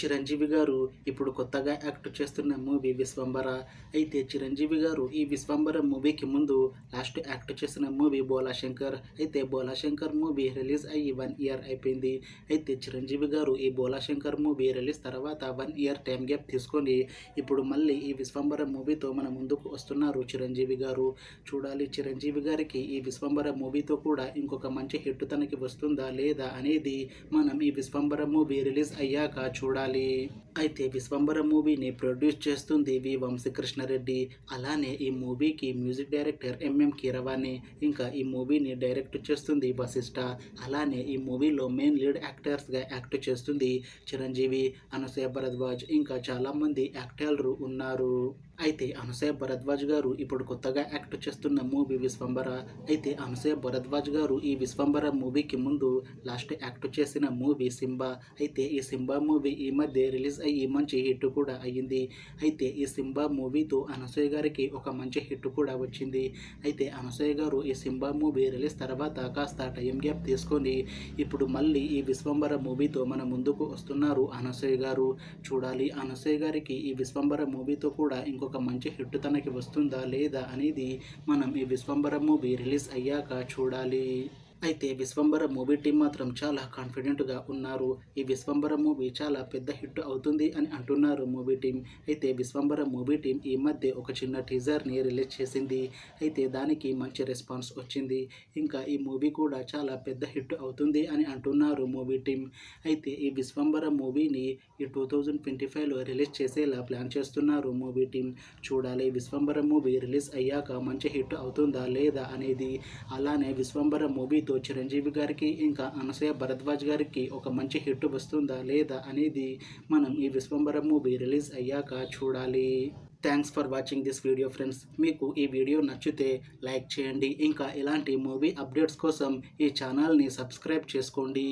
చిరంజీవి గారు ఇప్పుడు కొత్తగా యాక్ట్ చేస్తున్న మూవీ విశ్వంబర. అయితే చిరంజీవి గారు ఈ విశ్వంబర మూవీకి ముందు లాస్ట్ యాక్ట్ చేసిన మూవీ బోలాశంకర్. అయితే బోలాశంకర్ మూవీ రిలీజ్ అయ్యి 1 ఇయర్ అయిపోయింది. అయితే చిరంజీవి గారు ఈ బోలాశంకర్ మూవీ రిలీజ్ తర్వాత 1 ఇయర్ టైం గ్యాప్ తీసుకొని ఇప్పుడు మళ్ళీ ఈ విశ్వంబర మూవీతో మన ముందుకు వస్తున్నారు చిరంజీవి గారు. చూడాలి చిరంజీవి గారికి ఈ విశ్వంబర మూవీతో కూడా ఇంకొక మంచి హిట్ తనకి వస్తుందా లేదా అనేది మనం ఈ విశ్వంబర మూవీ రిలీజ్ అయ్యాక చూడాలి. అయితే విశ్వంబర మూవీని ప్రొడ్యూస్ చేస్తుంది వి వంశీకృష్ణారెడ్డి. అలానే ఈ మూవీకి మ్యూజిక్ డైరెక్టర్ ఎంఎం కీరవాణి. ఇంకా ఈ మూవీని డైరెక్ట్ చేస్తుంది వశిష్ఠ. అలానే ఈ మూవీలో మెయిన్ లీడ్ యాక్టర్స్గా యాక్ట్ చేస్తుంది చిరంజీవి, అనసూయ భరద్వాజ్, ఇంకా చాలామంది యాక్టర్లు ఉన్నారు. అయితే అనసూయ భరద్వాజ్ గారు ఇప్పుడు కొత్తగా యాక్ట్ చేస్తున్న మూవీ విశ్వంబర. అయితే అనసూయ భరద్వాజ్ గారు ఈ విశ్వంబర మూవీకి ముందు లాస్ట్ యాక్ట్ చేసిన మూవీ సింబా. అయితే ఈ సింబా మూవీ ఈ మధ్య రిలీజ్ అయ్యి మంచి హిట్ కూడా అయ్యింది. అయితే ఈ సింబా మూవీతో అనసూయ గారికి ఒక మంచి హిట్ కూడా వచ్చింది. అయితే అనసూయ గారు ఈ సింబా మూవీ రిలీజ్ తర్వాత కాస్త టైం గ్యాప్ తీసుకొని ఇప్పుడు మళ్ళీ ఈ విశ్వంబర మూవీతో మన ముందుకు వస్తున్నారు అనసూయ గారు. చూడాలి అనసూయ గారికి ఈ విశ్వంబర మూవీతో కూడా ఇంకొక మంచి హిట్ తనకి వస్తుందా లేదా అనేది మనం ఈ విశ్వంబర మూవీ రిలీజ్ అయ్యాక చూడాలి. అయితే విశ్వంబర మూవీ టీం మాత్రం చాలా కాన్ఫిడెంట్గా ఉన్నారు. ఈ విశ్వంబర మూవీ చాలా పెద్ద హిట్ అవుతుంది అని అంటున్నారు మూవీ టీం. అయితే విశ్వంబర మూవీ టీం ఈ మధ్య ఒక చిన్న టీజర్ని రిలీజ్ చేసింది. అయితే దానికి మంచి రెస్పాన్స్ వచ్చింది. ఇంకా ఈ మూవీ కూడా చాలా పెద్ద హిట్ అవుతుంది అని అంటున్నారు మూవీ టీం. అయితే ఈ విశ్వంబర మూవీని ఈ 2025లో రిలీజ్ చేసేలా ప్లాన్ చేస్తున్నారు మూవీ టీం. చూడాలి విశ్వంబర మూవీ రిలీజ్ అయ్యాక మంచి హిట్ అవుతుందా లేదా అనేది. అలానే విశ్వంబర మూవీతో చిరంజీవి గారికి ఇంకా అనసూయ భరద్వాజ్ గారికి ఒక మంచి హిట్ వస్తుందా లేదా అనేది మనం ఈ విశ్వంబర మూవీ రిలీజ్ అయ్యాక చూడాలి. Thanks for watching this video friends. మీకు ఈ వీడియో నచ్చితే లైక్ చేయండి. ఇంకా ఇలాంటి మూవీ అప్డేట్స్ కోసం ఈ ఛానల్ని సబ్స్క్రైబ్ చేసుకోండి.